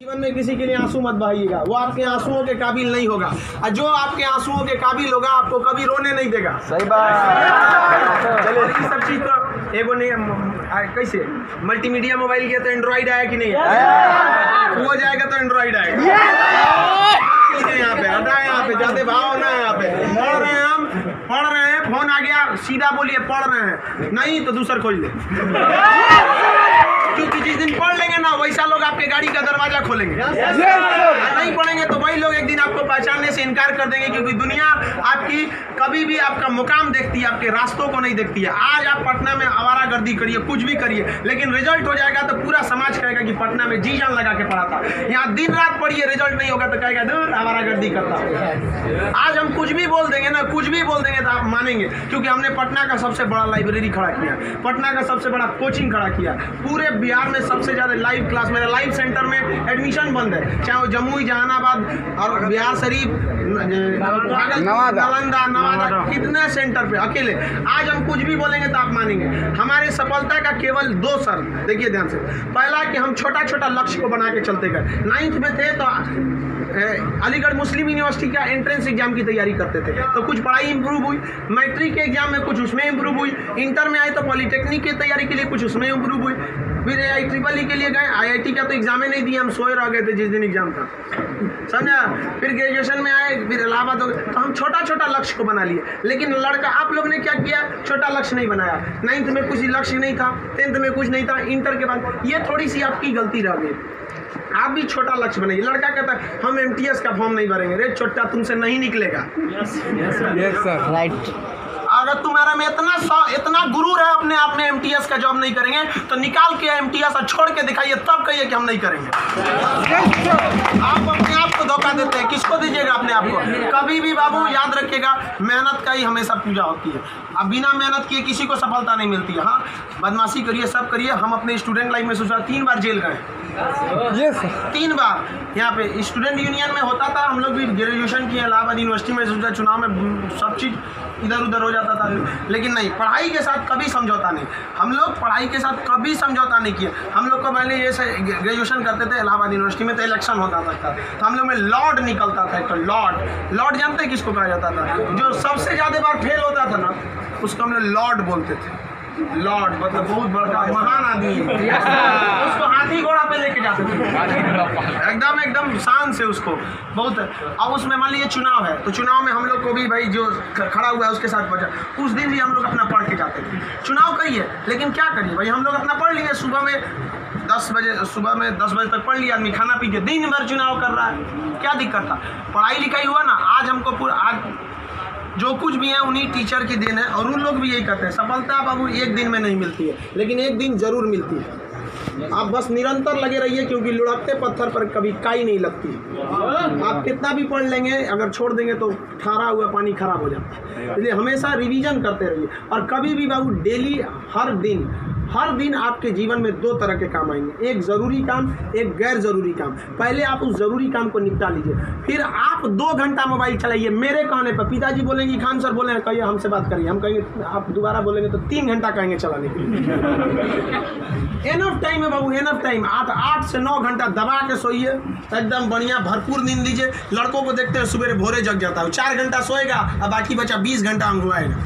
जीवन में किसी के लिए आंसू मत बहाइएगा, वो आपके आंसुओं के काबिल नहीं होगा, और जो आपके आंसुओं के काबिल होगा आपको कभी रोने नहीं देगा। सही बात। चलिए ये सब चीज तो एगो ने कैसे मल्टीमीडिया मोबाइल किया तो एंड्रॉइड आया कि नहीं आया, वो जाएगा तो एंड्रॉइड आएगा। यहाँ पे हटा, यहाँ पे जाते भाव ना, यहाँ पे पढ़ रहे हैं, हम पढ़ रहे हैं, फोन आ गया सीधा बोलिए पढ़ रहे हैं, नहीं तो दूसरा खोज ले, क्योंकि जिस दिन पढ़ लेंगे ना वैसा लोग आपके गाड़ी का दरवाजा खोलेंगे। नहीं पढ़ेंगे तो वही लोग एक दिन आपको पहचानने से इनकार कर देंगे, क्योंकि दुनिया आपकी कभी भी आपका मुकाम देखती है, आपके रास्तों को नहीं देखती है। आज आप पटना में आवारागर्दी करिए, कुछ भी करिए, लेकिन रिजल्ट हो जाएगा तो पूरा समाज कहेगा कि पटना में जी जान लगा के पढ़ा था। यहाँ दिन रात पढ़िए, रिजल्ट नहीं होगा तो कहेगा दूर आवारागर्दी करता। आज हम कुछ भी बोल देंगे ना, कुछ भी बोल देंगे तो आप मानेंगे, क्योंकि हमने पटना का सबसे बड़ा लाइब्रेरी खड़ा किया, पटना का सबसे बड़ा कोचिंग खड़ा किया, पूरे बिहार में सबसे ज्यादा लाइव क्लास, मेरा लाइव सेंटर में एडमिशन बंद है, चाहे वो जमुई, जहानाबाद और बिहार शरीफ, नालंदा, नवादा, कितने सेंटर पे अकेले। आज हम कुछ भी बोलेंगे तो आप मानेंगे। हमारे सफलता का केवल 2 शर्त, देखिए ध्यान से। पहला कि हम छोटा छोटा लक्ष्य को बना के चलते गए। 9th में थे तो अलीगढ़ मुस्लिम यूनिवर्सिटी का एंट्रेंस एग्जाम की तैयारी करते थे, तो कुछ पढ़ाई इंप्रूव हुई, मैट्रिक के एग्जाम में कुछ उसमें इंप्रूव हुई, इंटर में आए तो पॉलिटेक्निक की तैयारी के लिए कुछ उसमें इंप्रूव हुई, फिर IEEE के लिए गए, IIT का तो एग्जाम ही नहीं दिया, हम सोए रह गए थे जिस दिन एग्जाम था, समझा। फिर ग्रेजुएशन में आए, फिर इलाहाबाद हो गए, तो हम छोटा छोटा लक्ष्य को बना लिए। लेकिन लड़का आप लोग ने क्या किया, छोटा लक्ष्य नहीं बनाया। 9th में कुछ लक्ष्य नहीं था, 10th में कुछ नहीं था, इंटर के बाद ये थोड़ी सी आपकी गलती रह गई। आप भी छोटा लक्ष्य बनाइए। लड़का कहता है हम MTS का फॉर्म नहीं भरेंगे, रे छोटा तुमसे नहीं निकलेगा। राइट। अगर तुम्हारा में इतना गुरूर है अपने आप में MTS का जॉब नहीं करेंगे तो निकाल के MTS और छोड़ के दिखाइए, तब कहिए कि हम नहीं करेंगे। आप अपने आप को धोखा देते हैं, किसको दीजिएगा अपने आप को। कभी भी बाबू याद रखिएगा, मेहनत का ही हमेशा पूजा होती है। अब बिना मेहनत किए किसी को सफलता नहीं मिलती है। हाँ, बदमाशी करिए, सब करिए। हम अपने स्टूडेंट लाइफ में सोचा 3 बार जेल गए, 3 बार। यहाँ पे स्टूडेंट यूनियन में होता था, हम लोग भी ग्रेजुएशन किए इलाहाबाद यूनिवर्सिटी में, सोचा चुनाव में सब चीज़ इधर उधर हो जाता था, लेकिन नहीं, पढ़ाई के साथ कभी समझौता नहीं। हम लोग पढ़ाई के साथ कभी समझौता नहीं किए। हम लोग को पहले ये ग्रेजुएशन करते थे इलाहाबाद यूनिवर्सिटी में, तो इलेक्शन होता था, तो हम लोग में लॉर्ड निकलता था। तो लॉर्ड जानते हैं किसको कहा जाता था? जो सबसे ज़्यादा बार फेल होता था ना, उसको हम लोग लॉर्ड बोलते थे। लॉर्ड मतलब बहुत बड़ा महान आदमी है। उसको हाथी घोड़ा पे लेके जाते थे, एकदम शान से उसको बहुत। अब उसमें मान लीजिए चुनाव है, तो चुनाव में हम लोग को भी भाई जो खड़ा हुआ है उसके साथ बचा, उस दिन भी हम लोग अपना पढ़ के जाते थे। चुनाव कही है, लेकिन क्या करिए भाई, हम लोग अपना पढ़ लिए। सुबह में 10 बजे तक पढ़ लिया आदमी, खाना पी के दिन भर चुनाव कर रहा है, क्या दिक्कत था? पढ़ाई लिखाई हुआ ना। आज हमको आज जो कुछ भी है उन्हीं टीचर की देन है, और उन लोग भी यही कहते हैं सफलता बाबू एक दिन में नहीं मिलती है, लेकिन एक दिन जरूर मिलती है। आप बस निरंतर लगे रहिए, क्योंकि लुढ़कते पत्थर पर कभी काई नहीं लगती। आप कितना भी पढ़ लेंगे, अगर छोड़ देंगे तो ठहरा हुआ पानी खराब हो जाता है। इसलिए हमेशा रिवीजन करते रहिए, और कभी भी बाबू डेली, हर दिन आपके जीवन में 2 तरह के काम आएंगे, एक ज़रूरी काम, एक गैर ज़रूरी काम। पहले आप उस ज़रूरी काम को निपटा लीजिए, फिर आप 2 घंटा मोबाइल चलाइए। मेरे कहने पर पिताजी बोलेंगे खान सर बोले कहिए हमसे बात करिए, हम कहेंगे आप दोबारा बोलेंगे तो 3 घंटा कहेंगे चलाने के लिए। एनफ टाइम है बाबू, एनफ टाइम। आप 8 से 9 घंटा दबा के सोइए, एकदम बढ़िया भरपूर नींद लीजिए। लड़कों को देखते हैं सुबह भोरे जग जाता है, 4 घंटा सोएगा और बाकी बचा 20 घंटा अंगुआएगा।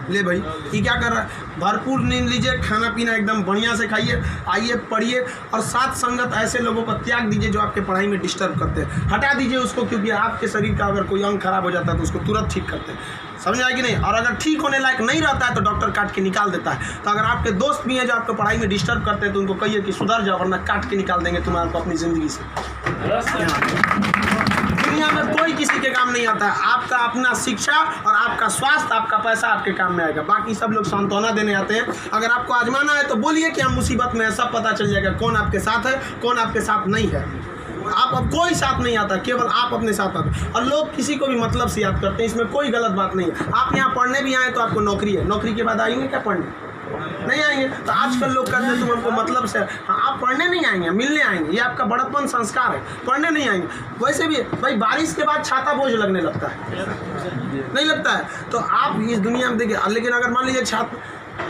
ले भाई ये क्या कर रहा है? भरपूर नींद लीजिए, खाना पीना एकदम बढ़िया से खाइए, आइए पढ़िए, और साथ संगत ऐसे लोगों को त्याग दीजिए जो आपके पढ़ाई में डिस्टर्ब करते हैं। हटा दीजिए उसको, क्योंकि आपके शरीर का अगर कोई अंग खराब हो जाता है तो उसको तुरंत ठीक करते हैं, समझ आए कि नहीं? और अगर ठीक होने लायक नहीं रहता है तो डॉक्टर काट के निकाल देता है। तो अगर आपके दोस्त भी हैं जो आपको पढ़ाई में डिस्टर्ब करते हैं तो उनको कहिए कि सुधर जाओ, वरना काट के निकाल देंगे तुम्हारे को अपनी ज़िंदगी से। दुनिया में कोई किसी के काम नहीं आता है। आपका अपना शिक्षा और आपका स्वास्थ्य, आपका पैसा आपके काम में आएगा। बाकी सब लोग सांत्वना देने आते हैं। अगर आपको आजमाना है तो बोलिए कि हम मुसीबत में है, सब पता चल जाएगा कौन आपके साथ है, कौन आपके साथ नहीं है। आप अब कोई साथ नहीं आता, केवल आप अपने साथ आते। और लोग किसी को भी मतलब से याद करते हैं, इसमें कोई गलत बात नहीं है। आप यहाँ पढ़ने भी आए तो आपको नौकरी है, नौकरी के बाद आएंगे क्या पढ़ने? नहीं आएंगे। तो आजकल लोग कहते हैं तुम हमको मतलब से, हाँ आप पढ़ने नहीं आएंगे, मिलने आएंगे। ये आपका बड़प्पन संस्कार है, पढ़ने नहीं आएंगे। वैसे भी भाई बारिश के बाद छाता बोझ लगने लगता है, नहीं लगता है? तो आप इस दुनिया में देखिए, लेकिन अगर मान लीजिए छात्र,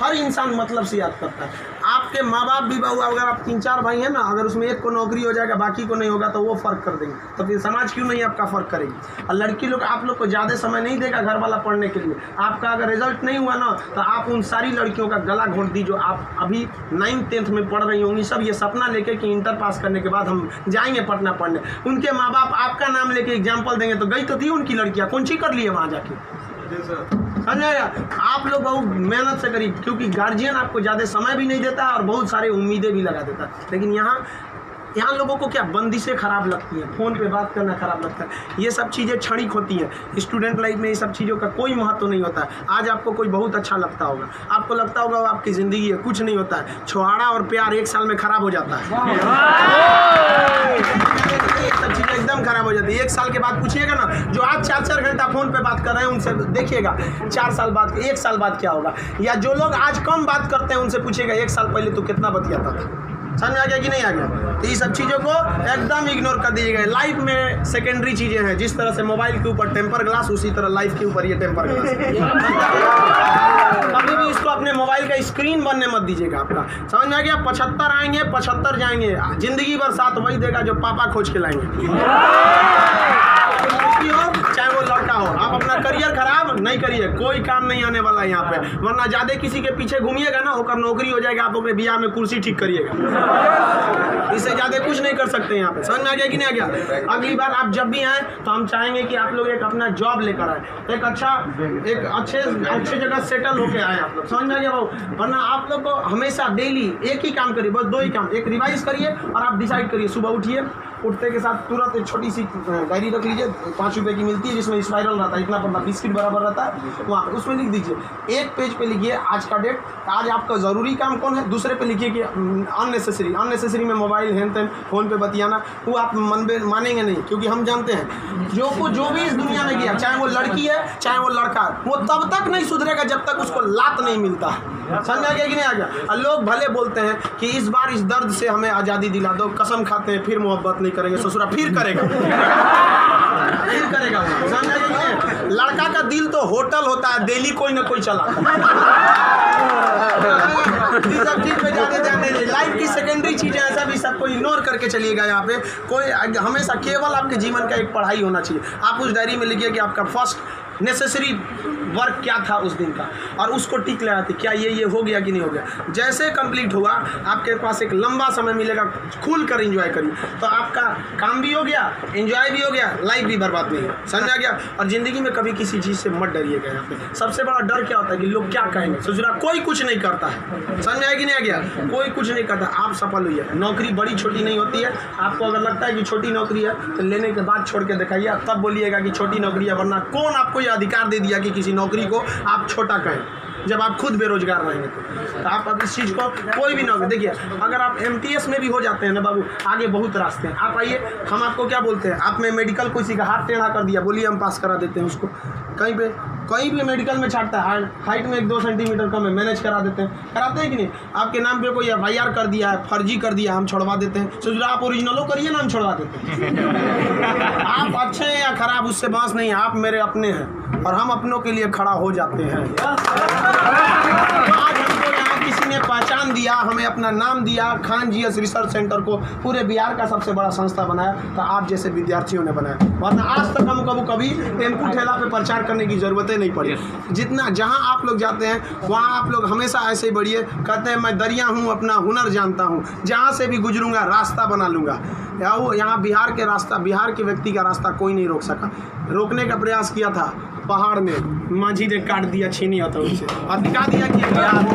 हर इंसान मतलब से याद करता है। आप आपके माँ बाप भी बहू, अगर आप 3-4 भाई हैं ना, अगर उसमें एक को नौकरी हो जाएगा बाकी को नहीं होगा तो वो फ़र्क कर देंगे, तो फिर समाज क्यों नहीं आपका फ़र्क करेगी। और लड़की लोग आप लोग को ज़्यादा समय नहीं देगा घर वाला पढ़ने के लिए। आपका अगर रिजल्ट नहीं हुआ ना तो आप उन सारी लड़कियों का गला घोट दी जो आप अभी 9th-10th में पढ़ रही होंगी, सब ये सपना लेके कि इंटर पास करने के बाद हम जाएंगे पटना पढ़ने। उनके माँ बाप आपका नाम लेके एग्जाम्पल देंगे तो गई तो थी उनकी लड़कियाँ, कौन सी कर लिए वहाँ जाके। समझाया, आप लोग बहुत मेहनत से करिए, क्योंकि गार्जियन आपको ज़्यादा समय भी नहीं देता और बहुत सारे उम्मीदें भी लगा देता है। लेकिन यहाँ लोगों को क्या बंदिशें खराब लगती हैं, फ़ोन पे बात करना खराब लगता है, ये सब चीज़ें क्षणिक होती हैं। स्टूडेंट लाइफ में ये सब चीज़ों का कोई महत्व नहीं होता है। आज आपको कोई बहुत अच्छा लगता होगा, आपको लगता होगा वो आपकी ज़िंदगी है, कुछ नहीं होता है। छुहाड़ा और प्यार 1 साल में खराब हो जाता है, सब चीज़ें एकदम खराब हो जाती है। 1 साल के बाद पूछिएगा ना, जो आज 4-4 घंटा फ़ोन पे बात कर रहे हैं उनसे देखिएगा 4 साल बाद, 1 साल बाद क्या होगा। या जो लोग आज कम बात करते हैं उनसे पूछिएगा 1 साल पहले तो कितना बतियाता था। समझ आ गया कि नहीं आ गया। तो ये सब चीज़ों को एकदम इग्नोर कर दीजिएगा। लाइफ में सेकेंडरी चीज़ें हैं, जिस तरह से मोबाइल के ऊपर टेम्पर ग्लास, उसी तरह लाइफ के ऊपर ये टेम्पर ग्लास। कभी भी इसको अपने मोबाइल का स्क्रीन बनने मत दीजिएगा आपका। समझ में आ गया। 75 आएंगे 75 जाएंगे, जिंदगी भर साथ वही देगा जो पापा खोज के लाएंगे। चाहे वो लड़का हो, आप अपना करियर खराब नहीं करिए, कोई काम नहीं आने वाला है यहाँ पे। वरना ज्यादा किसी के पीछे घूमिएगा ना, होकर नौकरी हो जाएगा, आप अपने बियाह में कुर्सी ठीक करिएगा, इससे ज्यादा कुछ नहीं कर सकते यहाँ पे। समझ में आ गया कि नहीं आ गया। अगली बार आप जब भी आए तो हम चाहेंगे कि आप लोग एक अपना जॉब लेकर आए, एक अच्छे जगह सेटल होके आए आप लोग। समझ में आ गया भाव। वरना आप लोग को हमेशा डेली एक ही काम करिए, बस 2 ही काम। एक रिवाइज करिए और आप डिसाइड करिए, सुबह उठिए, उठते के साथ तुरंत एक छोटी सी डायरी रख लीजिए, 5 रुपए की मिलती है, जिसमें स्पाइरल रहता है, इतना पड़ता, बिस्किट बराबर रहता है, वहाँ उसमें लिख दीजिए। एक पेज पे लिखिए आज का डेट, आज आपका ज़रूरी काम कौन है। दूसरे पे लिखिए कि अननेसेसरी में मोबाइल हैन तैन फ़ोन पे बतियाना, वो आप मानेंगे नहीं, क्योंकि हम जानते हैं जो भी इस दुनिया में किया, चाहे वो लड़की है चाहे वो लड़का है, वो तब तक नहीं सुधरेगा जब तक उसको लात नहीं मिलता है। समझ आ गया कि नहीं आ गया। लोग भले बोलते हैं कि इस बार इस दर्द से हमें आज़ादी दिला दो, कसम खाते हैं फिर मोहब्बत नहीं करेंगे, ससुरा फिर करेगा फिर करेगा। समझ आ गया कि नहीं। लड़का का दिल तो होटल होता है, दिल्ली कोई ना कोई चलाता है। सब चीज़ पे ज़्यादा ध्यान दीजिए। लाइफ की सेकेंडरी चीज़ें ऐसा भी सबको इग्नोर करके चलिएगा। यहाँ पे कोई हमेशा केवल आपके जीवन का एक पढ़ाई होना चाहिए। आप उस डायरी में लिखिए कि आपका फर्स्ट नेसेसरी वर्क क्या था उस दिन का, और उसको टिक लगाते क्या ये हो गया कि नहीं हो गया। जैसे कंप्लीट हुआ आपके पास एक लंबा समय मिलेगा, खुल कर एंजॉय करिए, तो आपका काम भी हो गया, एंजॉय भी हो गया, लाइफ भी बर्बाद नहीं है। समझ आ गया। और ज़िंदगी में कभी किसी चीज़ से मत डरिएगा। यहाँ पे सबसे बड़ा डर क्या होता है कि लोग क्या कहेंगे। सोचना कोई कुछ नहीं करता है, समझ आया कि नहीं आ गया। कोई कुछ नहीं करता, आप सफल हुई है। नौकरी बड़ी छोटी नहीं होती है। आपको अगर लगता है कि छोटी नौकरी है तो लेने के बाद छोड़ के दिखाइए, तब बोलिएगा कि छोटी नौकरी है। वरना कौन आपको ये अधिकार दे दिया कि किसी नौकरी को आप छोटा कहें, जब आप खुद बेरोजगार रहेंगे तो आप अब इस चीज़ को कोई भी नौकरी देखिए। अगर आप MTS में भी हो जाते हैं ना बाबू, आगे बहुत रास्ते हैं। आप आइए, हम आपको क्या बोलते हैं, आप में मेडिकल किसी का हाथ टेढ़ा कर दिया, बोलिए हम पास करा देते हैं उसको। कहीं भी मेडिकल में छाटता है, हाइट में 1-2 सेंटीमीटर कम है, मैनेज करा देते हैं। कराते हैं कि नहीं। आपके नाम पे कोई FIR कर दिया है, फर्जी कर दिया, हम छोड़वा देते हैं। सोच रहे आप ओरिजिनलो करिए ना, हम छोड़वा देते हैं। आप अच्छे हैं या खराब उससे बात नहीं है, आप मेरे अपने हैं और हम अपनों के लिए खड़ा हो जाते हैं। आज हमको यहाँ किसी ने पहचान दिया, हमें अपना नाम दिया, खान GS रिसर्च सेंटर को पूरे बिहार का सबसे बड़ा संस्था बनाया, तो आप जैसे विद्यार्थियों ने बनाया। वरना आज तक हम कभी टेम्पू ठेला पे प्रचार करने की ज़रूरत नहीं पड़ी। जितना जहाँ आप लोग जाते हैं वहाँ आप लोग हमेशा ऐसे ही बढ़िए। कहते हैं मैं दरिया हूँ, अपना हुनर जानता हूँ, जहाँ से भी गुजरूंगा रास्ता बना लूँगा। यहाँ बिहार के व्यक्ति का रास्ता कोई नहीं रोक सका। रोकने का प्रयास किया था पहाड़ में, माझी ने काट दिया छीनी होता उससे और दिखा दिया कि बिहार,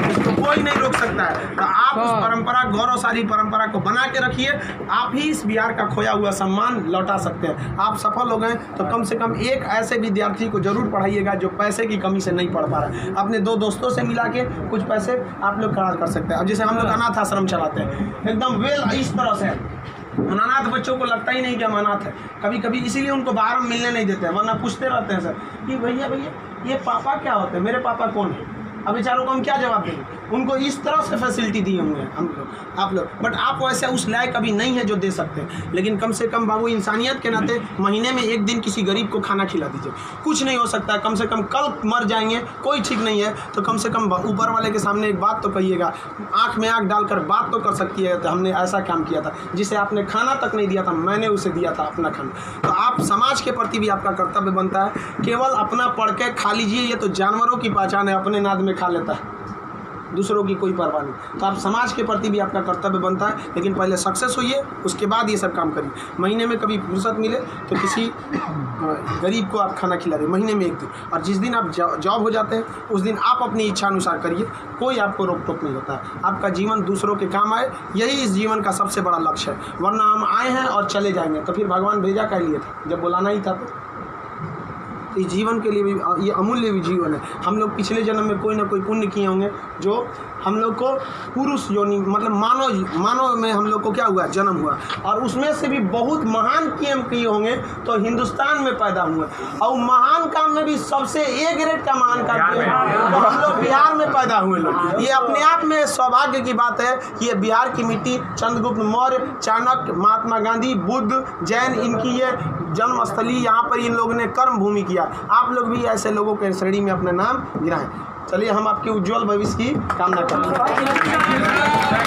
इसको कोई नहीं रोक सकता है। तो आप उस परंपरा, गौरवशाली परंपरा को बना के रखिए। आप ही इस बिहार का खोया हुआ सम्मान लौटा सकते हैं। आप सफल हो गए तो कम से कम एक ऐसे विद्यार्थी को जरूर पढ़ाइएगा जो पैसे की कमी से नहीं पढ़ पा रहा है। अपने 2 दोस्तों से मिला के कुछ पैसे आप लोग खर्च कर सकते हैं। अब जैसे हम लोग अनाथ आश्रम चलाते हैं, एकदम वेल इस तरह से अनाथ बच्चों को लगता ही नहीं कि हम अनाथ है। कभी कभी इसीलिए उनको बाहर हम मिलने नहीं देते हैं, वरना पूछते रहते हैं सर कि भैया ये पापा क्या होते हैं, मेरे पापा कौन है। अब बेचारों को हम क्या जवाब देंगे। उनको इस तरह से फैसिलिटी दिए हुए हैं हम लोग, आप लोग। बट आप वैसे उस लायक अभी नहीं है जो दे सकते हैं। लेकिन कम से कम बाबू इंसानियत के नाते महीने में एक दिन किसी गरीब को खाना खिला दीजिए। कुछ नहीं हो सकता है, कम से कम कल मर जाएंगे, कोई ठीक नहीं है, तो कम से कम ऊपर वाले के सामने एक बात तो कहिएगा, आँख में आँख डालकर बात तो कर सकती है, तो हमने ऐसा काम किया था जिसे आपने खाना तक नहीं दिया था, मैंने उसे दिया था अपना खाना। तो आप समाज के प्रति भी आपका कर्तव्य बनता है। केवल अपना पढ़ के खा लीजिए, ये तो जानवरों की पहचान है, अपने नाद में खा लेता है, दूसरों की कोई परवाह नहीं। तो आप समाज के प्रति भी आपका कर्तव्य बनता है, लेकिन पहले सक्सेस होइए, उसके बाद ये सब काम करिए। महीने में कभी फुर्सत मिले तो किसी गरीब को आप खाना खिला दें, महीने में एक दिन। और जिस दिन आप जॉब हो जाते हैं उस दिन आप अपनी इच्छा अनुसार करिए, कोई आपको रोक टोक नहीं होता है। आपका जीवन दूसरों के काम आए, यही इस जीवन का सबसे बड़ा लक्ष्य है। वरना हम आए हैं और चले जाएंगे, तो फिर भगवान भेजा क्या लिए था, जब बुलाना ही था। तो इस जीवन के लिए भी ये अमूल्य भी जीवन है। हम लोग पिछले जन्म में कोई ना कोई पुण्य किए होंगे जो हम लोग को पुरुष योनि मतलब मानव में हम लोग को क्या हुआ, जन्म हुआ, और उसमें से भी बहुत महान काम किए होंगे तो हिंदुस्तान में पैदा हुए। और महान काम में भी सबसे ए ग्रेड का महान काम किए तो हम लोग बिहार में पैदा हुए लोग। ये अपने आप में सौभाग्य की बात है। ये बिहार की मिट्टी, चंद्रगुप्त मौर्य, चाणक्य, महात्मा गांधी, बुद्ध, जैन, इनकी ये जन्मस्थली, यहाँ पर इन लोगों ने कर्म भूमि किया। आप लोग भी ऐसे लोगों के श्रेणी में अपना नाम गिराएं। चलिए हम आपके उज्जवल भविष्य की कामना करते हैं।